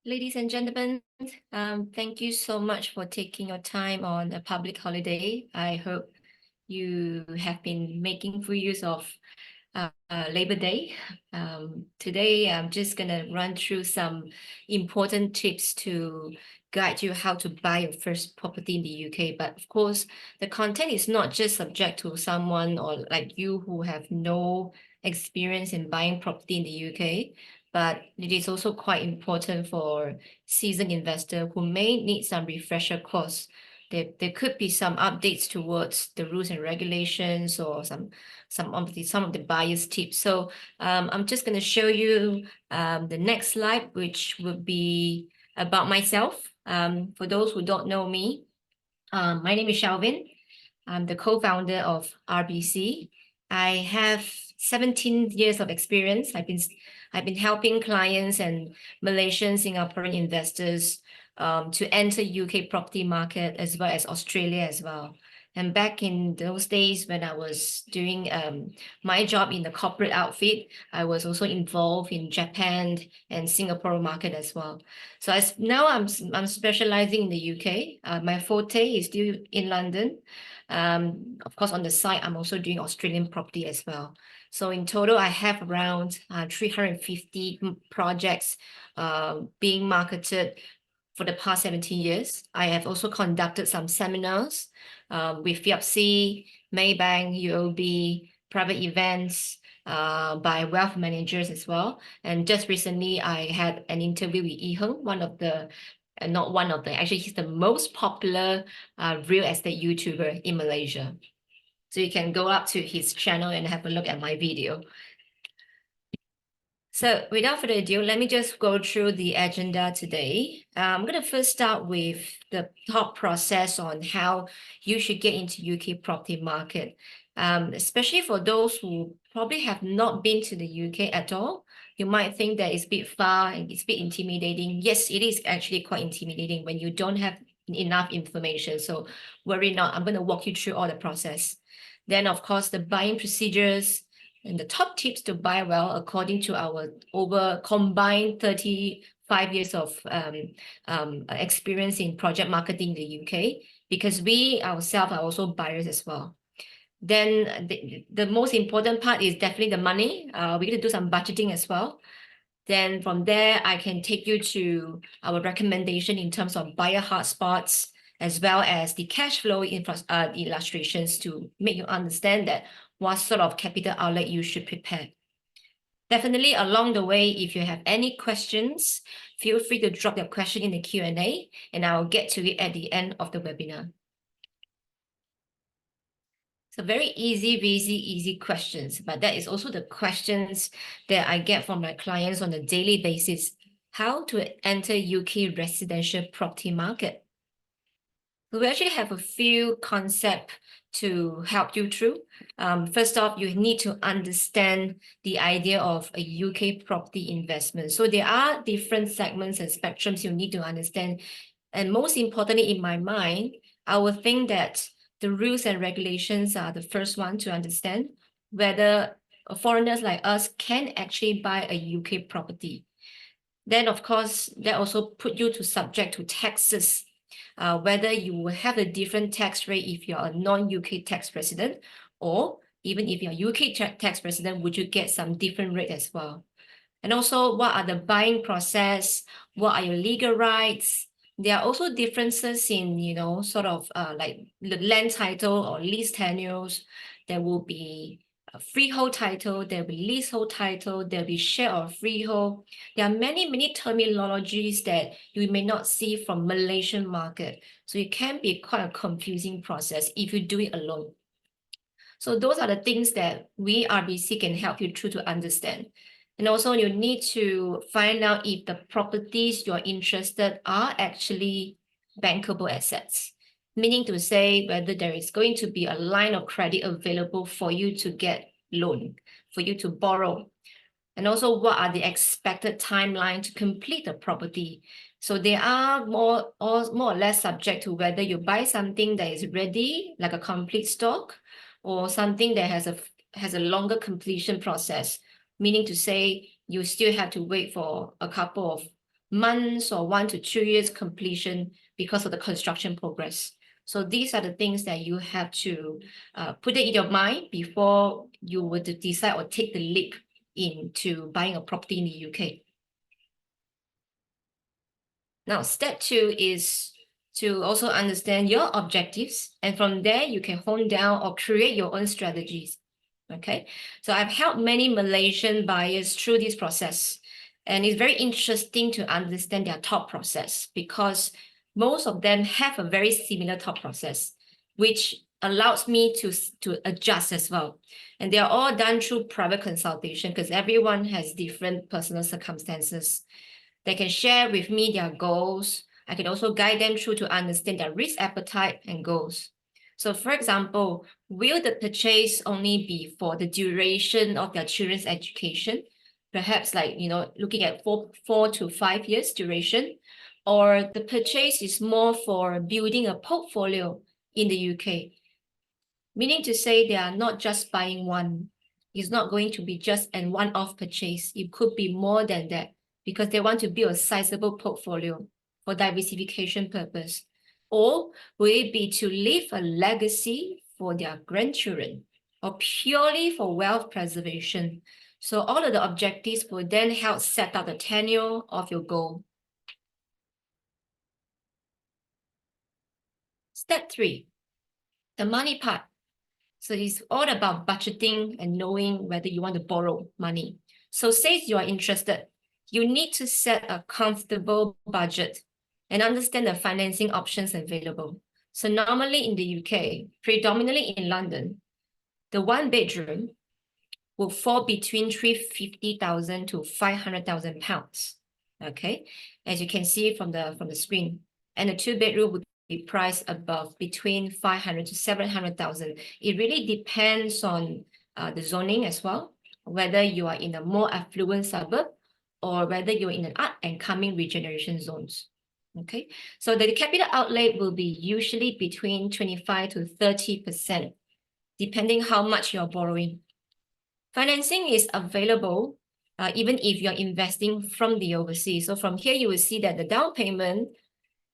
Ladies and gentlemen, thank you so much for taking your time on a public holiday. I hope you have been making full use of Labor Day. Today, I'm just going to run through some important tips to guide you how to buy your first property in the UK. But of course, the content is not just subject to someone or like you who have no experience in buying property in the UK, but it is also quite important for seasoned investor who may need some refresher course. There could be some updates towards the rules and regulations or some of the buyer's tips. So I'm just going to show you the next slide, which would be about myself. For those who don't know me, my name is Shelvin. I'm the co-founder of RBC. I have 17 years of experience. I've been helping clients and Malaysian Singaporean investors to enter UK property market as well as Australia as well. And back in those days when I was doing my job in the corporate outfit, I was also involved in Japan and Singapore market as well. So now I'm specializing in the UK. My forte is still in London. Of course, on the side, I'm also doing Australian property as well. So in total, I have around 350 projects being marketed for the past 17 years. I have also conducted some seminars with FIAPC, Maybank, UOB, private events by wealth managers as well. And just recently, I had an interview with Ehung, not one of the, actually, he's the most popular real estate YouTuber in Malaysia. So you can go up to his channel and have a look at my video. So without further ado, let me just go through the agenda today. I'm going to first start with the thought process on how you should get into UK property market, especially for those who probably have not been to the UK at all. You might think that it's a bit far and it's a bit intimidating. Yes, it is actually quite intimidating when you don't have enough information. So worry not, I'm going to walk you through all the process. Then, of course, the buying procedures, and the top tips to buy well, according to our over combined 35 years of experience in project marketing in the UK, because we ourselves are also buyers as well. Then the most important part is definitely the money. We're going to do some budgeting as well. Then from there, I can take you to our recommendation in terms of buyer hotspots, as well as the cash flow illustrations to make you understand that what sort of capital outlay you should prepare. Definitely along the way, if you have any questions, feel free to drop your question in the Q&A and I'll get to it at the end of the webinar. So very easy questions, but that is also the questions that I get from my clients on a daily basis. How to enter UK residential property market? So we actually have a few concepts to help you through. First off, you need to understand the idea of a UK property investment. So there are different segments and spectrums you need to understand. And most importantly, in my mind, I would think that the rules and regulations are the first one to understand whether foreigners like us can actually buy a UK property. Then, of course, that also put you to subject to taxes, whether you will have a different tax rate if you're a non-UK tax resident, or even if you're a UK tax resident, would you get some different rate as well? And also, what are the buying process? What are your legal rights? There are also differences in, sort of like the land title or lease tenures. There will be a freehold title, there will be leasehold title, there will be share or freehold. There are many terminologies that you may not see from Malaysian market. So it can be quite a confusing process if you do it alone. So those are the things that we RBC can help you through to understand. And also you need to find out if the properties you're interested are actually bankable assets, meaning to say whether there is going to be a line of credit available for you to get loan, for you to borrow. And also what are the expected timeline to complete the property. So they are more or less subject to whether you buy something that is ready, like a complete stock, or something that has a longer completion process, meaning to say you still have to wait for a couple of months or 1 to 2 years completion because of the construction progress. So these are the things that you have to put it in your mind before you would decide or take the leap into buying a property in the UK. Now, step 2 is to also understand your objectives, and from there you can hone down or create your own strategies. Okay, so I've helped many Malaysian buyers through this process, and it's very interesting to understand their thought process because most of them have a very similar thought process, which allows me to adjust as well. And they are all done through private consultation because everyone has different personal circumstances. They can share with me their goals. I can also guide them through to understand their risk appetite and goals. So for example, will the purchase only be for the duration of their children's education? Perhaps like, looking at 4 to 5 years duration, or the purchase is more for building a portfolio in the UK. Meaning to say they are not just buying one. It's not going to be just a one-off purchase. It could be more than that because they want to build a sizable portfolio for diversification purpose. Or will it be to leave a legacy for their grandchildren or purely for wealth preservation? So all of the objectives will then help set out the tenure of your goal. Step 3, the money part. So it's all about budgeting and knowing whether you want to borrow money. So say you are interested, you need to set a comfortable budget and understand the financing options available. So normally in the UK, predominantly in London, the 1 bedroom will fall between 350,000 to 500,000 pounds. Okay, as you can see from the screen, and the 2 bedroom would be priced above between 500 to 700,000. It really depends on the zoning as well, whether you are in a more affluent suburb or whether you're in an up and coming regeneration zones. Okay, so the capital outlay will be usually between 25 to 30%, depending how much you're borrowing. Financing is available even if you're investing from the overseas. So from here, you will see that the down payment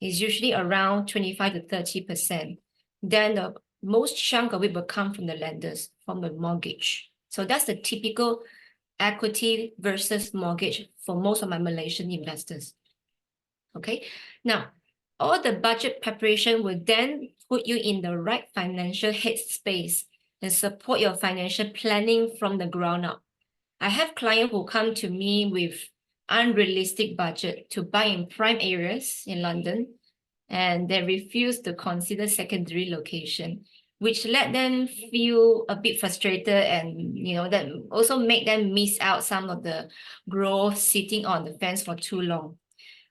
is usually around 25 to 30%. Then the most chunk of it will come from the lenders, from the mortgage. So that's the typical equity versus mortgage for most of my Malaysian investors. Okay, now all the budget preparation will then put you in the right financial headspace and support your financial planning from the ground up. I have clients who come to me with unrealistic budget to buy in prime areas in London, and they refuse to consider secondary location, which let them feel a bit frustrated, and that also make them miss out some of the growth sitting on the fence for too long.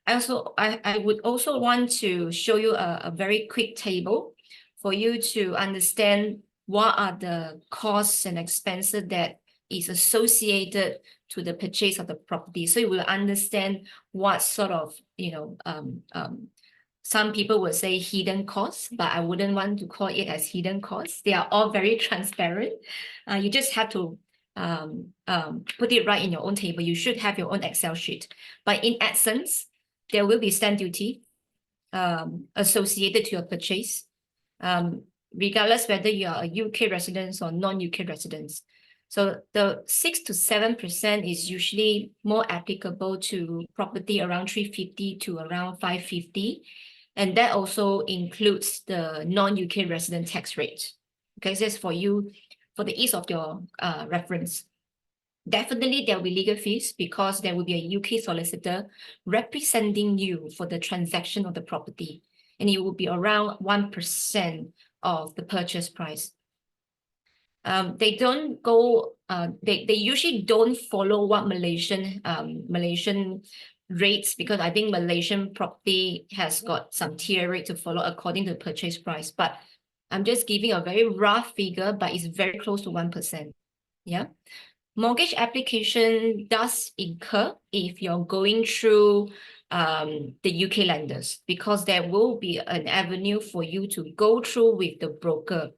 I would also want to show you a very quick table for you to understand what are the costs and expenses that is associated to the purchase of the property. So you will understand what sort of, some people would say hidden costs, but I wouldn't want to call it as hidden costs. They are all very transparent. You just have to put it right in your own table. You should have your own Excel sheet. But in essence, there will be stamp duty associated to your purchase, regardless whether you are a UK resident or non-UK resident. So the 6 to 7% is usually more applicable to property around 350 to around 550. And that also includes the non-UK resident tax rate. Okay, so that's for you, for the ease of your reference. Definitely there will be legal fees because there will be a UK solicitor representing you for the transaction of the property, and it will be around 1% of the purchase price. They don't go, they usually don't follow what Malaysian rates, because I think Malaysian property has got some tier rate to follow according to the purchase price. But I'm just giving a very rough figure, but it's very close to 1%. Yeah. Mortgage application does incur if you're going through the UK lenders, because there will be an avenue for you to go through with the broker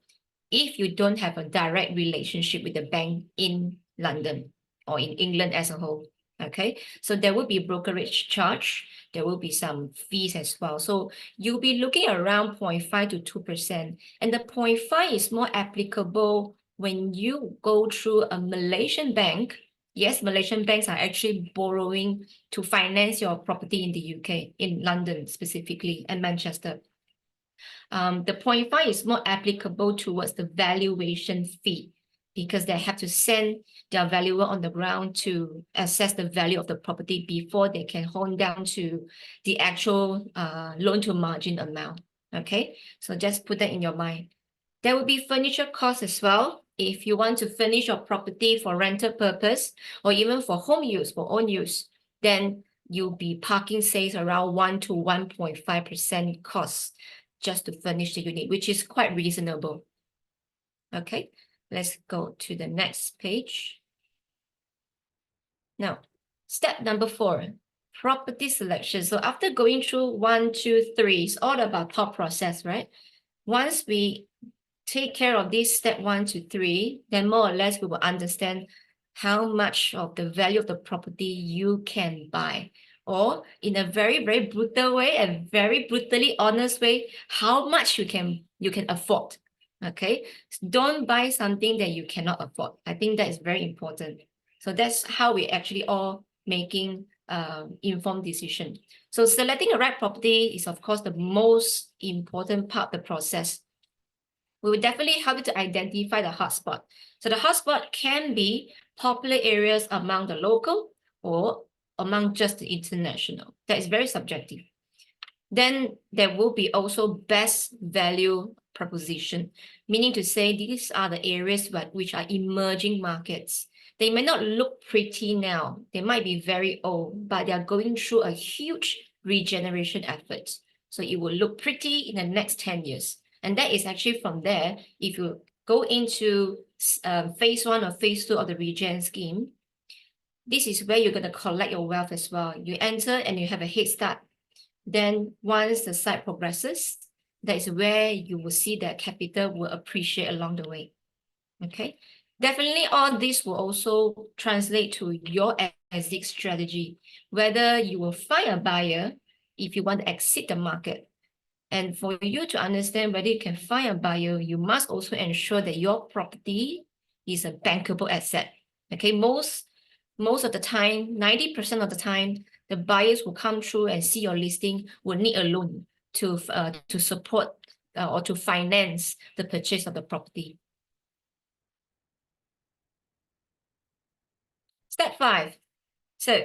if you don't have a direct relationship with the bank in London or in England as a whole. Okay, so there will be brokerage charge. There will be some fees as well. So you'll be looking around 0.5 to 2%. And the 0.5 is more applicable when you go through a Malaysian bank. Yes, Malaysian banks are actually borrowing to finance your property in the UK, in London specifically, and Manchester. The 0.5 is more applicable towards the valuation fee because they have to send their valuer on the ground to assess the value of the property before they can hone down to the actual loan to margin amount. Okay, so just put that in your mind. There will be furniture costs as well. If you want to furnish your property for rental purpose or even for home use, for own use, then you'll be parking says around 1 to 1.5% cost just to furnish the unit, which is quite reasonable. Okay, let's go to the next page. Now, step number 4, property selection. So after going through 1, 2, 3, it's all about thought process, right? Once we take care of this step 1 to 3, then more or less we will understand how much of the value of the property you can buy. Or in a very, very brutal way, a very brutally honest way, how much you can afford. Okay, don't buy something that you cannot afford. I think that is very important. So that's how we actually all making informed decision. So selecting the right property is of course the most important part of the process. We will definitely help you to identify the hotspot. So the hotspot can be popular areas among the local or among just the international. That is very subjective. Then there will be also best value proposition, meaning to say these are the areas which are emerging markets. They may not look pretty now. They might be very old, but they are going through a huge regeneration effort. So it will look pretty in the next 10 years. And that is actually from there, if you go into phase 1 or phase 2 of the regen scheme, this is where you're going to collect your wealth as well. You enter and you have a head start. Then once the site progresses, that is where you will see that capital will appreciate along the way. Okay, definitely all this will also translate to your exit strategy, whether you will find a buyer if you want to exit the market. And for you to understand whether you can find a buyer, you must also ensure that your property is a bankable asset. Okay, most of the time, 90% of the time, the buyers will come through and see your listing will need a loan to support or to finance the purchase of the property. Step 5. So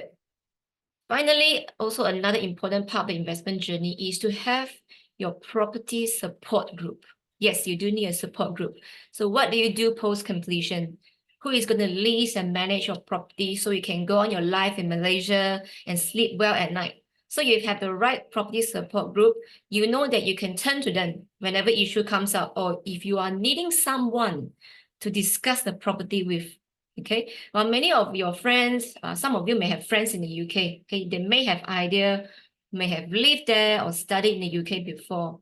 finally, also another important part of the investment journey is to have your property support group. Yes, you do need a support group. So what do you do post-completion? Who is going to lease and manage your property so you can go on your life in Malaysia and sleep well at night? So you have the right property support group, you know that you can turn to them whenever issue comes up, or if you are needing someone to discuss the property with. Okay, well, many of your friends, some of you may have friends in the UK. Okay, they may have idea, may have lived there or studied in the UK before.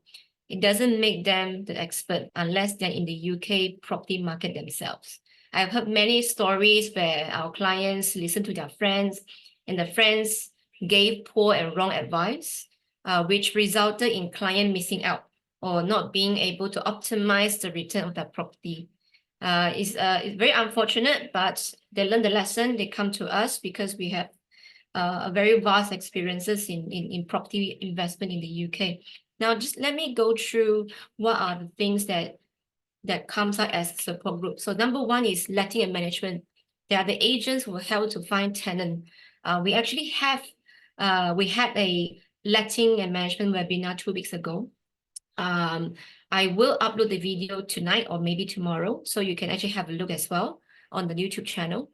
It doesn't make them the expert unless they're in the UK property market themselves. I've heard many stories where our clients listen to their friends and the friends gave poor and wrong advice, which resulted in client missing out or not being able to optimize the return of their property. It's very unfortunate, but they learn the lesson. They come to us because we have a very vast experiences in property investment in the UK. Now, just let me go through what are the things that comes out as support group. So number 1 is letting and management. They are the agents who help to find tenant. We actually have we had a letting and management webinar 2 weeks ago. I will upload the video tonight or maybe tomorrow, so you can actually have a look as well on the YouTube channel.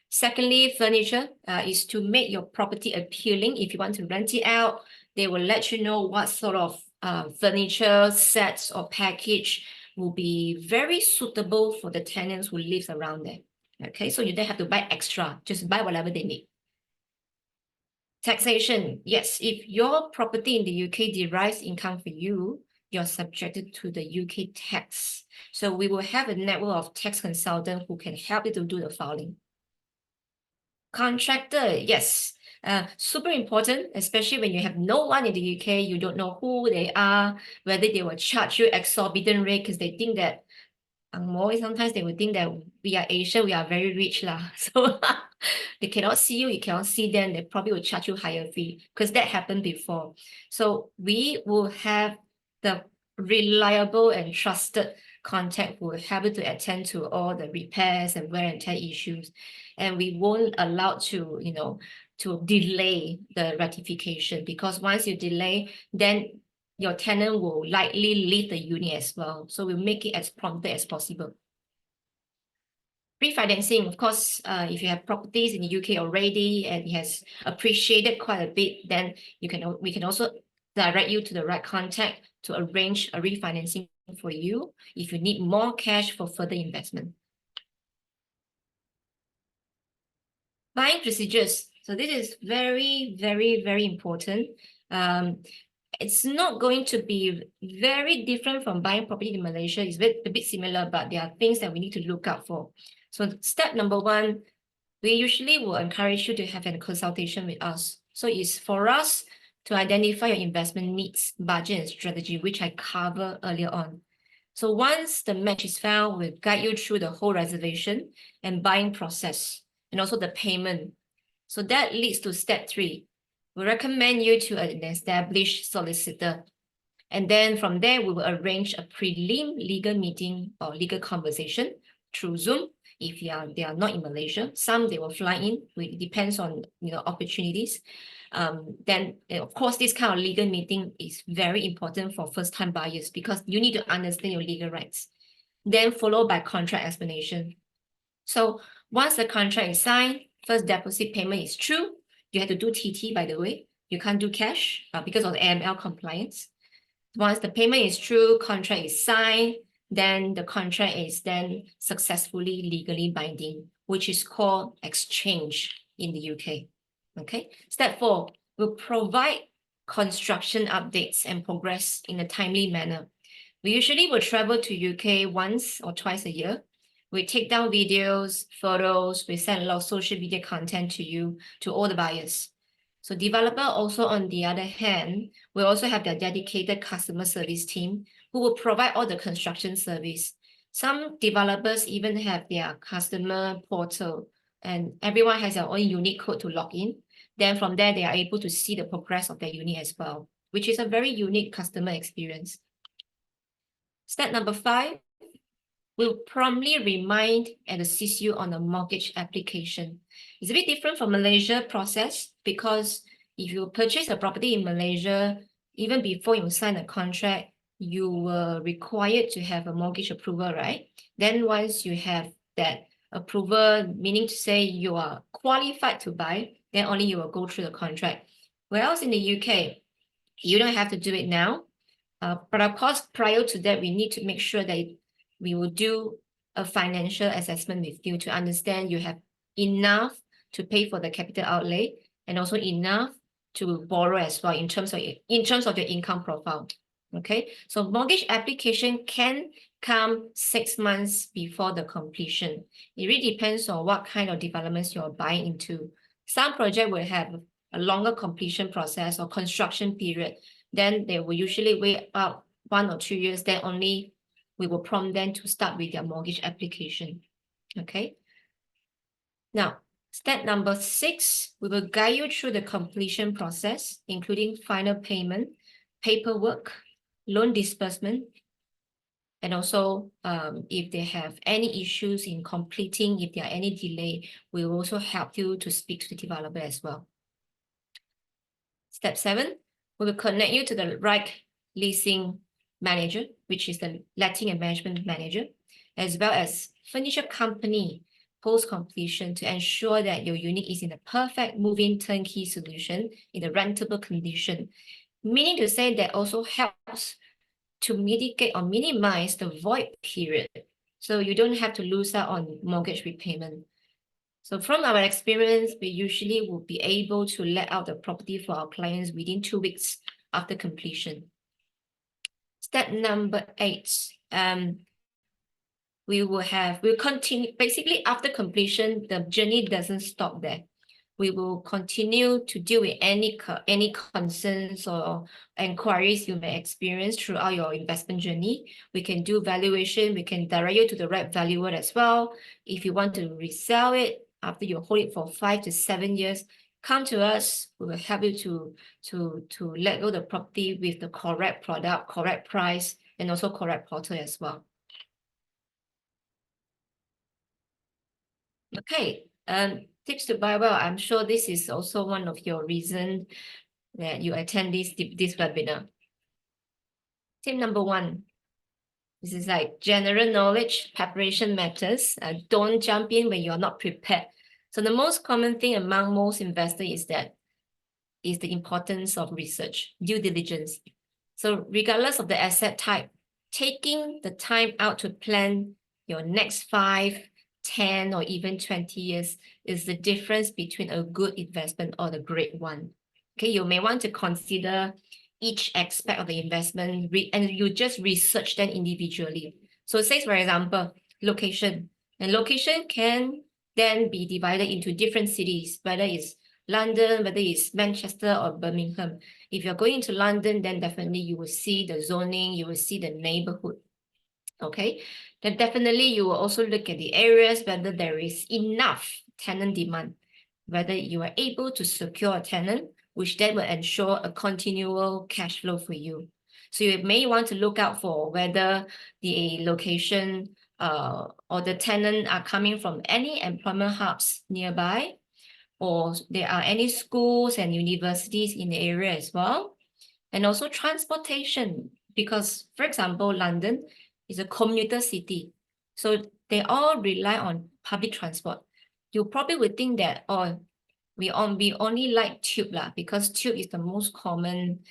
Secondly, furniture is to make your property appealing. If you want to rent it out, they will let you know what sort of furniture sets or package will be very suitable for the tenants who lives around there. Okay, so you don't have to buy extra, just buy whatever they need. Taxation, yes, if your property in the UK derives income for you, you're subjected to the UK tax. So we will have a network of tax consultants who can help you to do the filing. Contractor, yes. Super important, especially when you have no one in the UK, you don't know who they are, whether they will charge you exorbitant rate because they think that sometimes they would think that we are Asian, we are very rich lah. So they cannot see you, you cannot see them, they probably will charge you higher fee because that happened before. So we will have the reliable and trusted contact who will have to attend to all the repairs and wear and tear issues. And we won't allow to, to delay the ratification, because once you delay, then your tenant will likely leave the unit as well. So we'll make it as prompt as possible. Refinancing, of course, if you have properties in the UK already and it has appreciated quite a bit, then we can also direct you to the right contact to arrange a refinancing for you if you need more cash for further investment. Buying procedures. So this is very, very, very important. It's not going to be very different from buying property in Malaysia. It's a bit similar, but there are things that we need to look out for. So step number one, we usually will encourage you to have a consultation with us. So it's for us to identify your investment needs, budget, and strategy, which I covered earlier on. So once the match is found, we'll guide you through the whole reservation and buying process, and also the payment. So that leads to step 3. We recommend you to an established solicitor. And then from there, we will arrange a prelim legal meeting or legal conversation through Zoom if they are not in Malaysia. Some they will fly in. It depends on opportunities. Then of course, this kind of legal meeting is very important for first-time buyers because you need to understand your legal rights. Then followed by contract explanation. So once the contract is signed, first deposit payment is true. You have to do TT, by the way. You can't do cash because of the AML compliance. Once the payment is true, contract is signed, then the contract is then successfully legally binding, which is called exchange in the UK. Okay. Step 4, we'll provide construction updates and progress in a timely manner. We usually will travel to UK once or twice a year. We take down videos, photos, we send a lot of social media content to you, to all the buyers. So developer also, on the other hand, will also have their dedicated customer service team who will provide all the construction service. Some developers even have their customer portal, and everyone has their own unique code to log in. Then from there, they are able to see the progress of their unit as well, which is a very unique customer experience. Step number 5, we'll promptly remind and assist you on the mortgage application. It's a bit different from Malaysia process because if you purchase a property in Malaysia, even before you sign a contract, you were required to have a mortgage approval, right? Then once you have that approval, meaning to say you are qualified to buy, then only you will go through the contract. Whereas in the UK, you don't have to do it now. But of course, prior to that, we need to make sure that we will do a financial assessment with you to understand you have enough to pay for the capital outlay and also enough to borrow as well in terms of your income profile. Okay, so mortgage application can come 6 months before the completion. It really depends on what kind of developments you're buying into. Some project will have a longer completion process or construction period. Then they will usually wait about 1 or 2 years, then only we will prompt them to start with their mortgage application. Okay. Now, step number 6, we will guide you through the completion process, including final payment, paperwork, loan disbursement, and also if they have any issues in completing, if there are any delay, we will also help you to speak to the developer as well. Step 7, we will connect you to the right leasing manager, which is the letting and management manager, as well as furniture company post-completion to ensure that your unit is in a perfect move-in turnkey solution in a rentable condition. Meaning to say that also helps to mitigate or minimize the void period. So you don't have to lose out on mortgage repayment. So from our experience, we usually will be able to let out the property for our clients within 2 weeks after completion. Step number 8, we'll continue, basically after completion, the journey doesn't stop there. We will continue to deal with any concerns or inquiries you may experience throughout your investment journey. We can do valuation. We can direct you to the right valuer as well. If you want to resell it after you hold it for 5 to 7 years, come to us. We will help you to let go the property with the correct product, correct price, and also correct portal as well. Okay, tips to buy well. I'm sure this is also one of your reasons that you attend this webinar. Tip number 1. This is like general knowledge, preparation matters. Don't jump in when you're not prepared. So the most common thing among most investors is the importance of research, due diligence. So regardless of the asset type, taking the time out to plan your next 5, 10, or even 20 years is the difference between a good investment or the great one. Okay, you may want to consider each aspect of the investment and you just research them individually. So say, for example, location. And location can then be divided into different cities, whether it's London, whether it's Manchester or Birmingham. If you're going to London, then definitely you will see the zoning, you will see the neighborhood. Okay, then definitely you will also look at the areas, whether there is enough tenant demand, whether you are able to secure a tenant, which then will ensure a continual cash flow for you. So you may want to look out for whether the location or the tenant are coming from any employment hubs nearby, or there are any schools and universities in the area as well. And also transportation, because for example, London is a commuter city. So they all rely on public transport. You probably would think that, oh, we only like tube because tube is the most common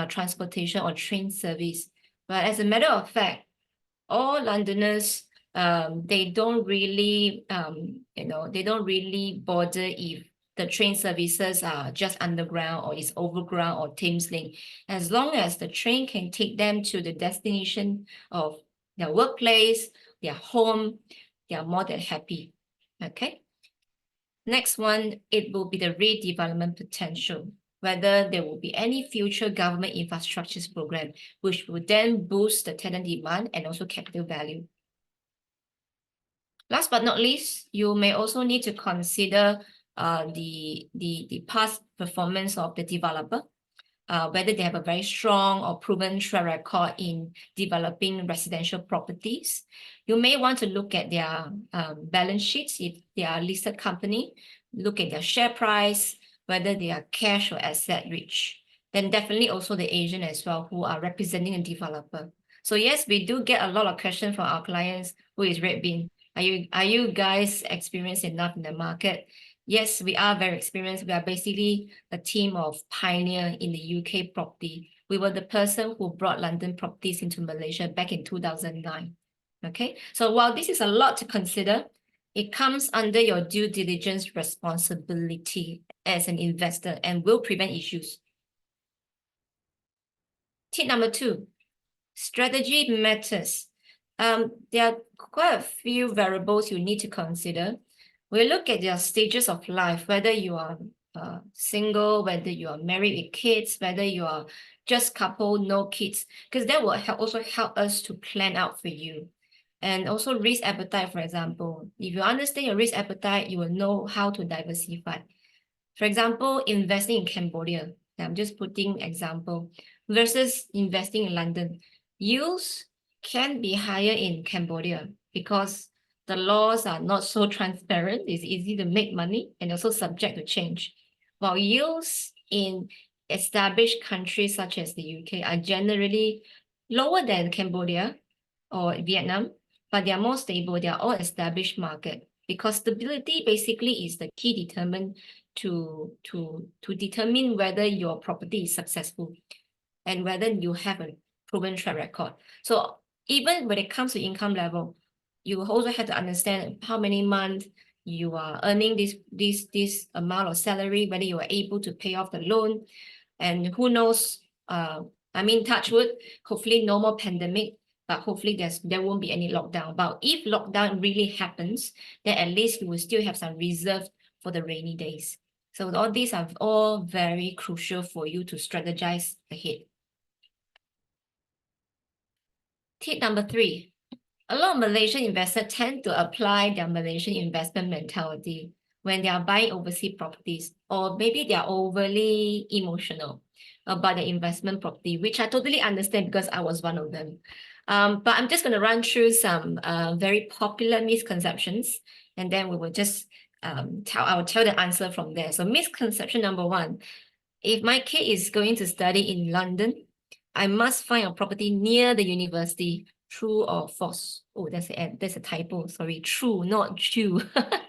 transportation or train service. But as a matter of fact, all Londoners, they don't really bother if the train services are just underground or is overground or Thameslink. As long as the train can take them to the destination of their workplace, their home, they are more than happy. Okay. Next one, it will be the redevelopment potential, whether there will be any future government infrastructures program, which will then boost the tenant demand and also capital value. Last but not least, you may also need to consider the past performance of the developer, whether they have a very strong or proven track record in developing residential properties. You may want to look at their balance sheets if they are a listed company, look at their share price, whether they are cash or asset rich. Then definitely also the agent as well who are representing a developer. So yes, we do get a lot of questions from our clients who is Red Bean. Are you guys experienced enough in the market? Yes, we are very experienced. We are basically a team of pioneer in the UK property. We were the person who brought London properties into Malaysia back in 2009. Okay, so while this is a lot to consider, it comes under your due diligence responsibility as an investor and will prevent issues. Tip number 2, strategy matters. There are quite a few variables you need to consider. We look at your stages of life, whether you are single, whether you are married with kids, whether you are just couple, no kids, because that will also help us to plan out for you. And also risk appetite, for example. If you understand your risk appetite, you will know how to diversify. For example, investing in Cambodia, I'm just putting example, versus investing in London. Yields can be higher in Cambodia because the laws are not so transparent. It's easy to make money and also subject to change. While yields in established countries such as the UK are generally lower than Cambodia or Vietnam, but they are more stable. They are all established market because stability basically is the key determinant to determine whether your property is successful and whether you have a proven track record. So even when it comes to income level, you also have to understand how many months you are earning this amount of salary, whether you are able to pay off the loan, and who knows, I mean, touch wood, hopefully no more pandemic, but hopefully there won't be any lockdown. But if lockdown really happens, then at least you will still have some reserve for the rainy days. So all these are all very crucial for you to strategize ahead. Tip number 3. A lot of Malaysian investors tend to apply their Malaysian investment mentality when they are buying overseas properties, or maybe they are overly emotional about the investment property, which I totally understand because I was one of them. But I'm just going to run through some very popular misconceptions, and then we will just I will tell the answer from there. So misconception number 1, if my kid is going to study in London, I must find a property near the university. True or false? Oh, that's a typo. Sorry, true, not true.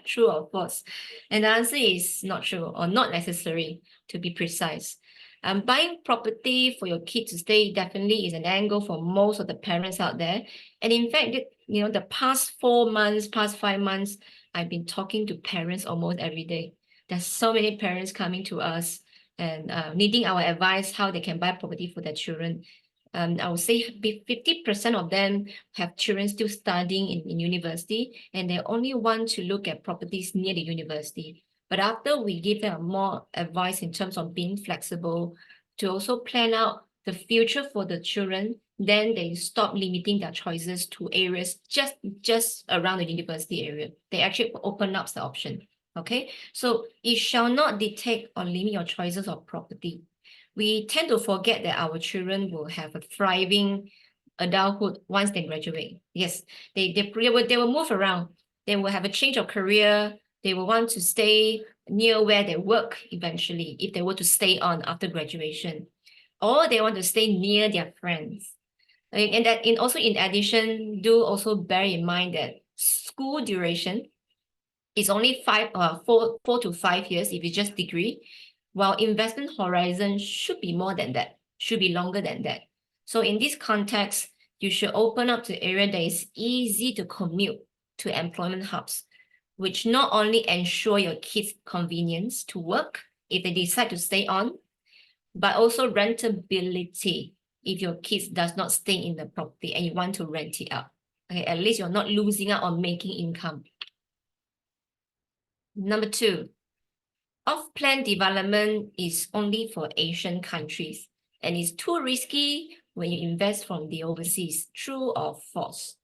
True or false? And the answer is not true, or not necessary, to be precise. Buying property for your kid to stay definitely is an angle for most of the parents out there. And in fact, the past 4 months, past 5 months, I've been talking to parents almost every day. There's so many parents coming to us and needing our advice how they can buy property for their children. I would say 50% of them have children still studying in university, and they only want to look at properties near the university. But after we give them more advice in terms of being flexible, to also plan out the future for the children, then they stop limiting their choices to areas just around the university area. They actually open up the option. Okay, so it shall not dictate or limit your choices of property. We tend to forget that our children will have a thriving adulthood once they graduate. Yes, they will move around. They will have a change of career. They will want to stay near where they work eventually, if they were to stay on after graduation, or they want to stay near their friends. And also in addition, do also bear in mind that school duration is only 4 to 5 years if it's just degree, while investment horizon should be more than that, should be longer than that. So in this context, you should open up to area that is easy to commute to employment hubs, which not only ensure your kids' convenience to work if they decide to stay on, but also rentability if your kids does not stay in the property and you want to rent it out. Okay, at least you're not losing out on making income. Number 2, off-plan development is only for Asian countries and is too risky when you invest from the overseas. True or false?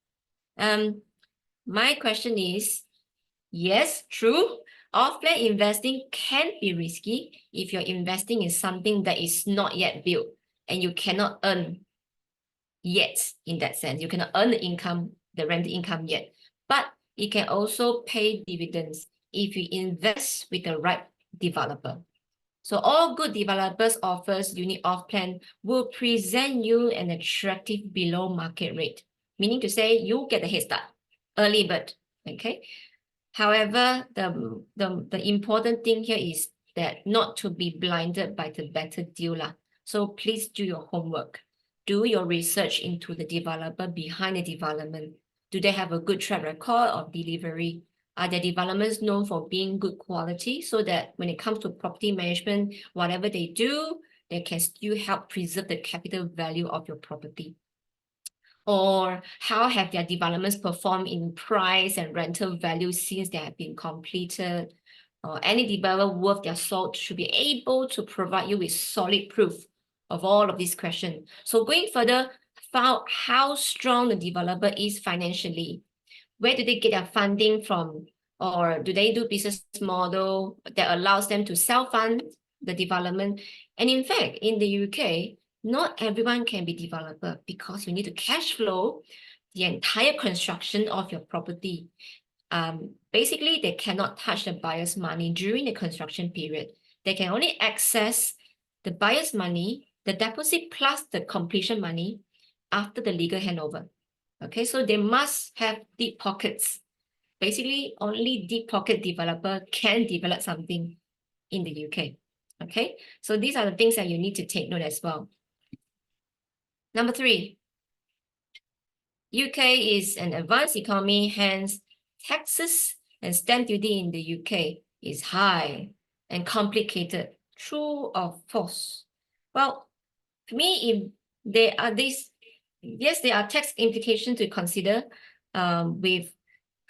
My question is, yes, true. Off-plan investing can be risky if you're investing in something that is not yet built and you cannot earn yet in that sense. You cannot earn the income, the rent income yet. But it can also pay dividends if you invest with the right developer. So all good developers offers unit off plan will present you an attractive below market rate, meaning to say you get a head start, early bird. Okay. However, the important thing here is that not to be blinded by the better deal. So please do your homework. Do your research into the developer behind the development. Do they have a good track record of delivery? Are their developments known for being good quality so that when it comes to property management, whatever they do, they can still help preserve the capital value of your property? Or how have their developments performed in price and rental value since they have been completed? Any developer worth their salt should be able to provide you with solid proof of all of these questions. So going further, found how strong the developer is financially. Where do they get their funding from? Or do they do business model that allows them to self-fund the development? And in fact, in the UK, not everyone can be developer because you need to cash flow the entire construction of your property. Basically, they cannot touch the buyer's money during the construction period. They can only access the buyer's money, the deposit plus the completion money after the legal handover. Okay, so they must have deep pockets. Basically, only deep pocket developer can develop something in the UK. Okay, so these are the things that you need to take note as well. Number 3, UK is an advanced economy, hence taxes and stamp duty in the UK is high and complicated. True or false? Well, for me, if there are these, yes, there are tax implications to consider with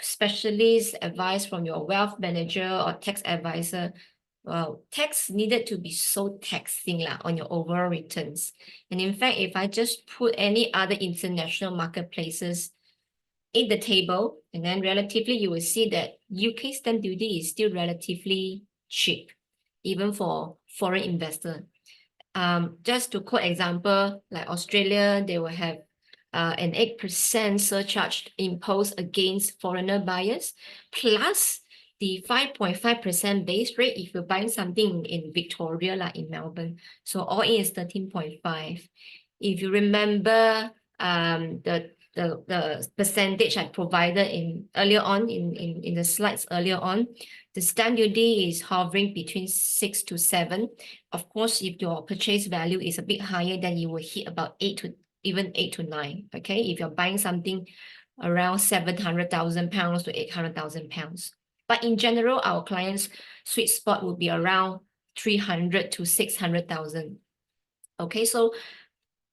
specialist advice from your wealth manager or tax advisor. well, tax needed to be so taxing on your overall returns. And in fact, if I just put any other international marketplaces in the table, and then relatively, you will see that UK stamp duty is still relatively cheap, even for foreign investor. Just to quote example, like Australia, they will have an 8% surcharge imposed against foreigner buyers, plus the 5.5% base rate if you're buying something in Victoria, like in Melbourne. So all in is 13.5. If you remember the percentage I provided in earlier on in the slides earlier on, the stamp duty is hovering between 6 to 7. Of course, if your purchase value is a bit higher, then you will hit about 8 to 9. Okay, if you're buying something around 700,000 pounds to 800,000 pounds. But in general, our clients' sweet spot will be around 300 to 600,000. Okay, so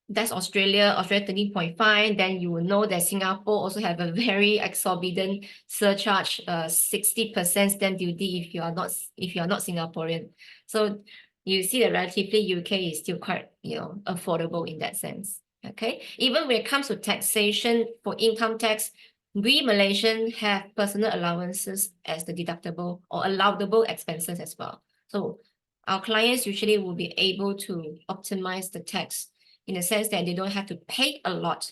that's Australia 13.5. Then you will know that Singapore also have a very exorbitant surcharge, 60% stamp duty if you are not Singaporean. So you see that relatively UK is still quite affordable in that sense. Okay, even when it comes to taxation for income tax, we Malaysians have personal allowances as the deductible or allowable expenses as well. So our clients usually will be able to optimize the tax in the sense that they don't have to pay a lot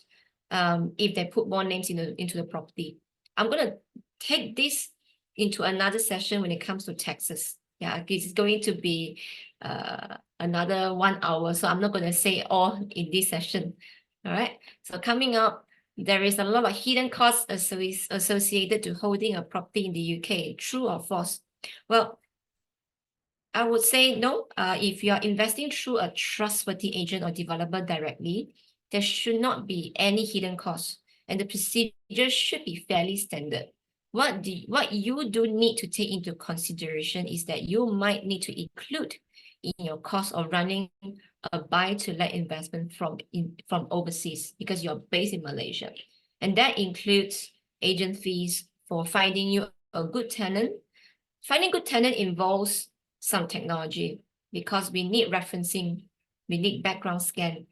if they put more names into the property. I'm going to take this into another session when it comes to taxes. Yeah, it's going to be another 1 hour, so I'm not going to say all in this session. All right, so coming up, there is a lot of hidden costs associated to holding a property in the UK. True or false? Well, I would say no. If you are investing through a trustworthy agent or developer directly, there should not be any hidden costs, and the procedure should be fairly standard. What you do need to take into consideration is that you might need to include in your cost of running a buy-to-let investment from overseas because you're based in Malaysia, and that includes agent fees for finding you a good tenant. Finding good tenant involves some technology because we need referencing, we need background scan.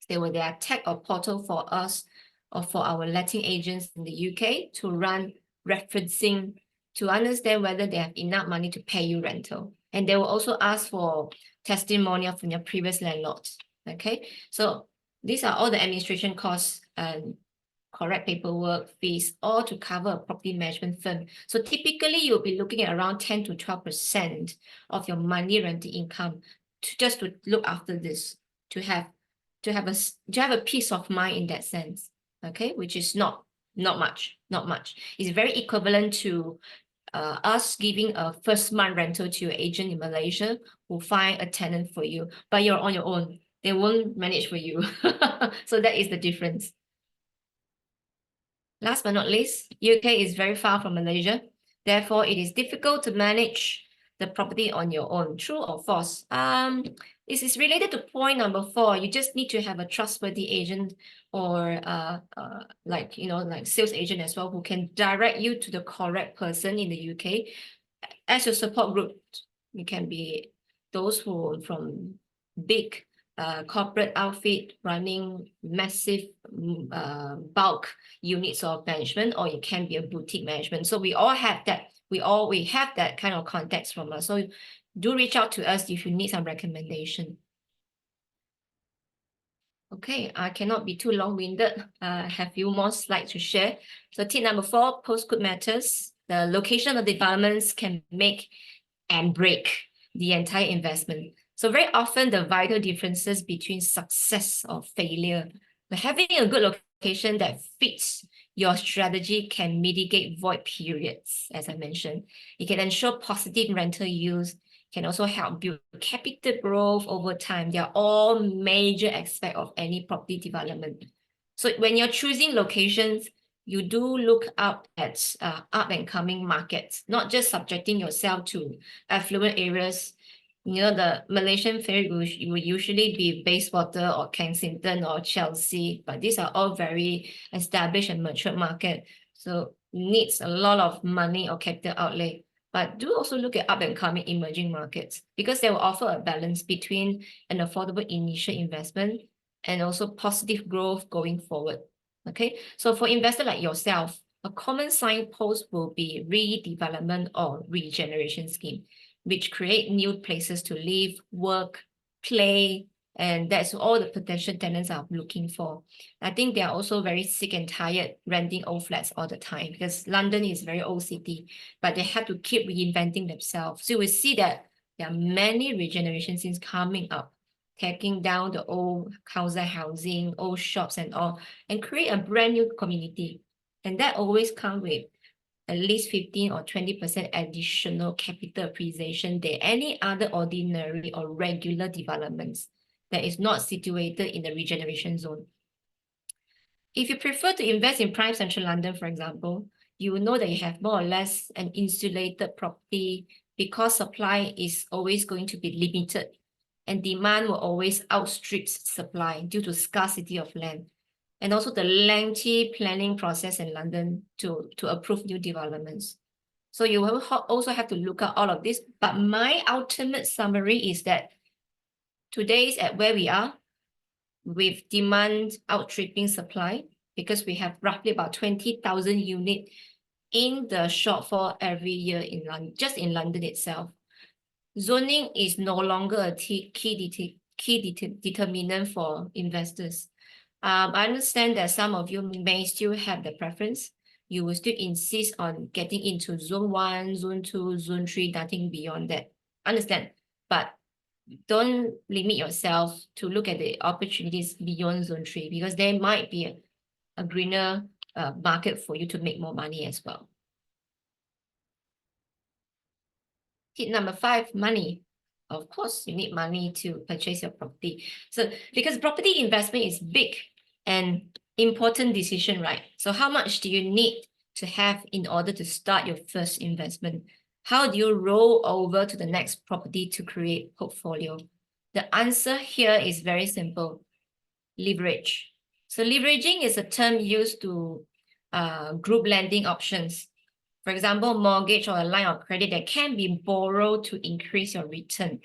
There are tech or portal for us or for our letting agents in the UK to run referencing to understand whether they have enough money to pay you rental. And they will also ask for testimonial from your previous landlords. Okay, so these are all the administration costs and correct paperwork, fees, all to cover a property management firm. So typically you'll be looking at around 10 to 12% of your monthly rental income just to look after this, to have a peace of mind in that sense. Okay, which is not much. It's very equivalent to us giving a first month rental to your agent in Malaysia who find a tenant for you, but you're on your own. They won't manage for you. So that is the difference. Last but not least, UK is very far from Malaysia. Therefore, it is difficult to manage the property on your own. True or false? This is related to point number 4. You just need to have a trustworthy agent or like sales agent as well who can direct you to the correct person in the UK. As your support group, you can be those who from big corporate outfit running massive bulk units of management, or it can be a boutique management. So we all have that. We have that kind of context from us. So do reach out to us if you need some recommendation. Okay, I cannot be too long-winded. I have a few more slides to share. So tip number 4, postcode matters. The location of developments can make and break the entire investment. So very often the vital differences between success or failure. But having a good location that fits your strategy can mitigate void periods, as I mentioned. It can ensure positive rental use, can also help build capital growth over time. They are all major aspects of any property development. So when you're choosing locations, you do look up at up and coming markets, not just subjecting yourself to affluent areas. The Malaysian favorite will usually be Bayswater or Kensington or Chelsea, but these are all very established and mature market. So needs a lot of money or capital outlay. But do also look at up and coming emerging markets because they will offer a balance between an affordable initial investment and also positive growth going forward. Okay, so for investors like yourself, a common signpost will be redevelopment or regeneration scheme, which create new places to live, work, play, and that's all the potential tenants are looking for. I think they are also very sick and tired renting old flats all the time because London is a very old city, but they have to keep reinventing themselves. So we see that there are many regeneration scenes coming up, taking down the old council housing, old shops and all, and create a brand new community. And that always comes with at least 15 or 20% additional capital appreciation than any other ordinary or regular developments that is not situated in the regeneration zone. If you prefer to invest in prime central London, for example, you will know that you have more or less an insulated property because supply is always going to be limited and demand will always outstrip supply due to scarcity of land. And also the lengthy planning process in London to approve new developments. So you will also have to look at all of this. But my ultimate summary is that today's at where we are with demand outstripping supply, because we have roughly about 20,000 units in the shortfall every year in London, just in London itself. Zoning is no longer a key determinant for investors. I understand that some of you may still have the preference. You will still insist on getting into zone 1, zone 2, zone 3, nothing beyond that. Understand, but don't limit yourself to look at the opportunities beyond zone 3 because there might be a greener market for you to make more money as well. Tip number 5, money. Of course, you need money to purchase your property. So because property investment is big and important decision, right? So how much do you need to have in order to start your first investment? How do you roll over to the next property to create portfolio? The answer here is very simple. Leverage. So leveraging is a term used to group lending options. For example, mortgage or a line of credit that can be borrowed to increase your return.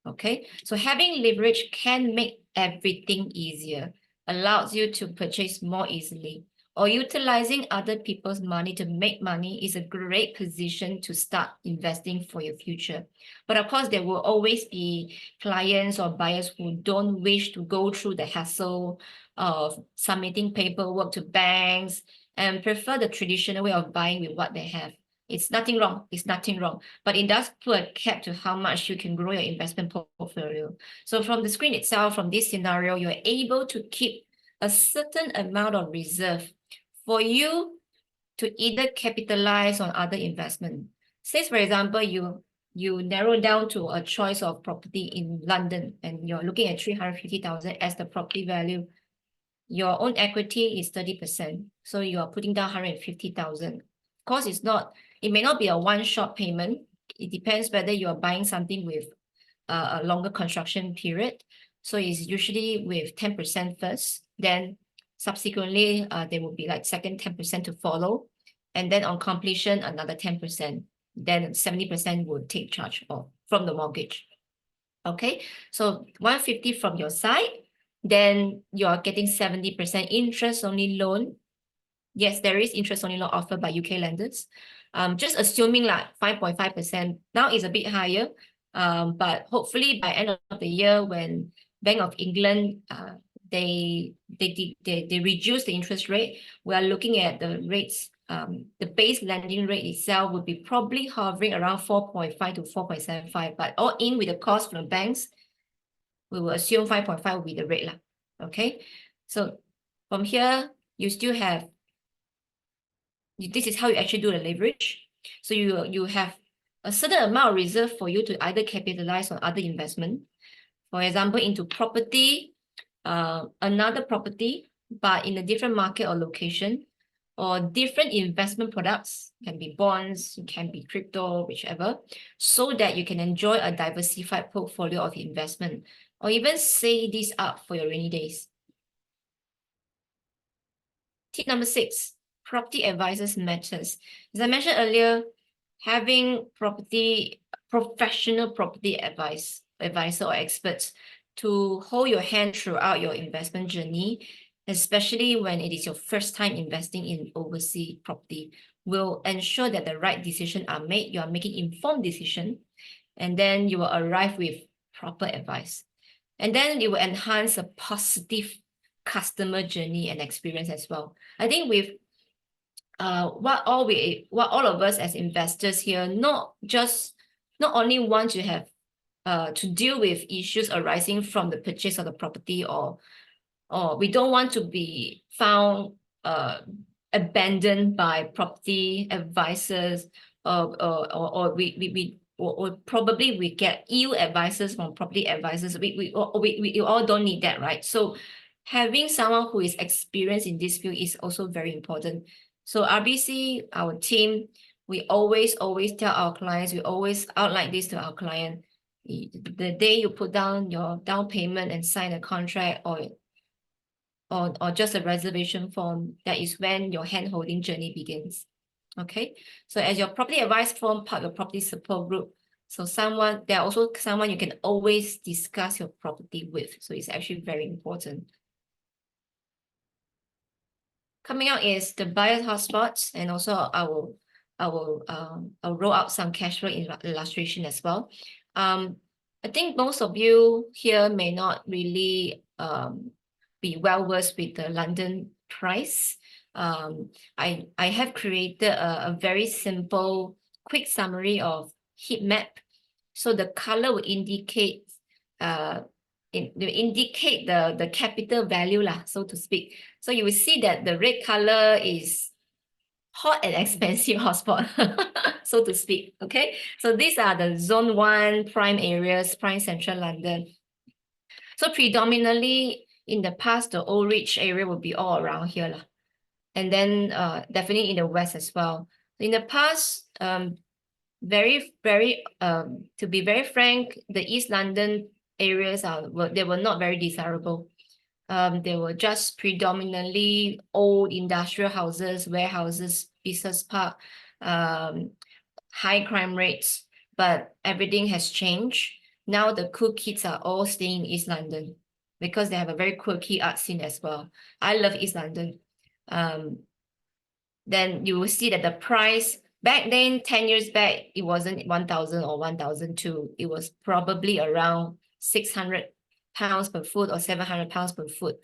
Okay, so having leverage can make everything easier, allows you to purchase more easily, or utilizing other people's money to make money is a great position to start investing for your future. But of course, there will always be clients or buyers who don't wish to go through the hassle of submitting paperwork to banks and prefer the traditional way of buying with what they have. It's nothing wrong. It's nothing wrong. But it does put a cap to how much you can grow your investment portfolio. So from the screen itself, from this scenario, you're able to keep a certain amount of reserve for you to either capitalize on other investment. Say, for example, you narrow down to a choice of property in London and you're looking at 350,000 as the property value. Your own equity is 30%. So you are putting down 150,000. Of course, it may not be a one-shot payment. It depends whether you're buying something with a longer construction period. So it's usually with 10% first, then subsequently there will be like second 10% to follow. And then on completion, another 10%. Then 70% will take charge of from the mortgage. Okay, so 150 from your side, then you're getting 70% interest only loan. Yes, there is interest only loan offered by UK lenders. Just assuming like 5.5%. Now is a bit higher. But hopefully by end of the year when Bank of England they reduce the interest rate, we are looking at the rates. The base lending rate itself would be probably hovering around 4.5 to 4.75, but all in with the cost from the banks, we will assume 5.5 will be the rate lah. Okay, so from here, you still have, this is how you actually do the leverage. So you have a certain amount of reserve for you to either capitalize on other investment. For example, into property, another property, but in a different market or location, or different investment products, can be bonds, can be crypto, whichever, so that you can enjoy a diversified portfolio of investment, or even save this up for your rainy days. Tip number 6, property advisors matters. As I mentioned earlier, having professional property advisor or experts to hold your hand throughout your investment journey, especially when it is your first time investing in overseas property, will ensure that the right decisions are made. You are making informed decision, and then you will arrive with proper advice. And then it will enhance a positive customer journey and experience as well. I think with what all of us as investors here, not only want to have to deal with issues arising from the purchase of the property, or we don't want to be found abandoned by property advisors, or probably we get ill advisors from property advisors. We all don't need that, right? So having someone who is experienced in this field is also very important. So RBC, our team, we always tell our clients, we always outline this to our client. The day you put down your down payment and sign a contract, or just a reservation form, that is when your hand-holding journey begins. Okay, so as your property advice form part of your property support group, so there are also someone you can always discuss your property with. So it's actually very important. Coming out is the buyer hotspots, and also I'll roll out some cash flow illustration as well. I think most of you here may not really be well versed with the London price. I have created a very simple, quick summary of heat map. So the color will indicate the capital value lah, so to speak. So you will see that the red color is hot and expensive hotspot, so to speak. Okay, so these are the zone 1 prime areas, prime central London. So predominantly in the past, the Old Rich area will be all around here lah. And then definitely in the west as well. In the past, to be very frank, the East London areas they were not very desirable. They were just predominantly old industrial houses, warehouses, business park, high crime rates, but everything has changed. Now the cool kids are all staying in East London because they have a very quirky art scene as well. I love East London. Then you will see that the price back then, 10 years back, it wasn't 1,000 or 1,002. It was probably around 600 pounds per foot or 700 pounds per foot.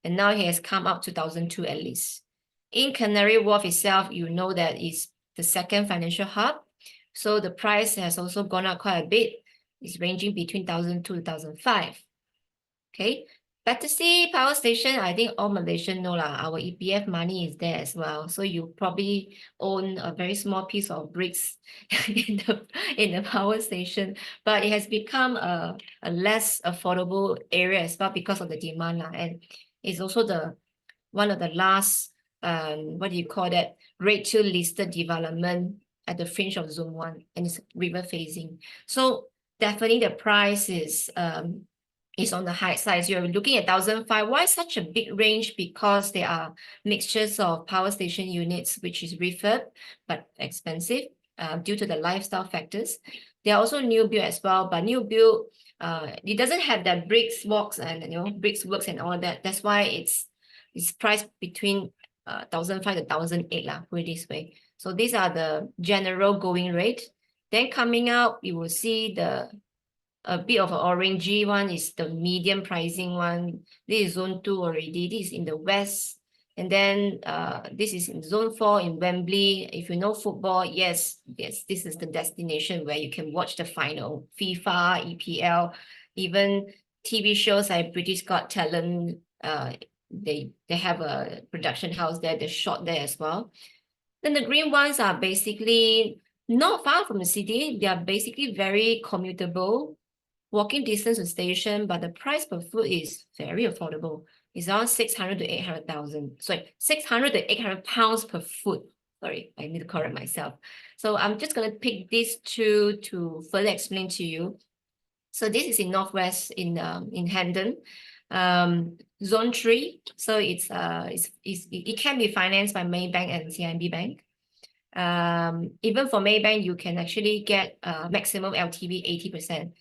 And now it has come up to 1,002 at least. In Canary Wharf itself, you know that it's the second financial hub. So the price has also gone up quite a bit. It's ranging between 1,002 to 1,005. Okay. Battersea Power Station, I think all Malaysians know lah. Our EPF money is there as well. So you probably own a very small piece of bricks in the power station, but it has become a less affordable area as well because of the demand lah. And it's also one of the last Grade 2 listed development at the fringe of Zone 1, and it's river facing. So definitely the price is on the high side. You're looking at 1,005. Why such a big range? Because there are mixtures of power station units, which is refurb, but expensive due to the lifestyle factors. There are also new build as well, but new build, it doesn't have that bricks walks and bricks works and all that. That's why it's priced between 1,005 to 1,008 lah, put it this way. So these are the general going rate. Then coming out, you will see a bit of an orangey one is the medium pricing one. This is Zone 2 already. This is in the west. And then this is in Zone 4 in Wembley. If you know football, yes, this is the destination where you can watch the final, FIFA, EPL, even TV shows like British Got Talent. They have a production house there. They shot there as well. Then the green ones are basically not far from the city. They are basically very commutable, walking distance to station, but the price per foot is very affordable. It's around 600 to 800,000. Sorry, 600 to 800 pounds per foot. Sorry, I need to correct myself. So I'm just going to pick these two to further explain to you. So this is in Northwest in Hendon, Zone 3. So it can be financed by Maybank and CIMB Bank. Even for Maybank, you can actually get maximum LTV 80%.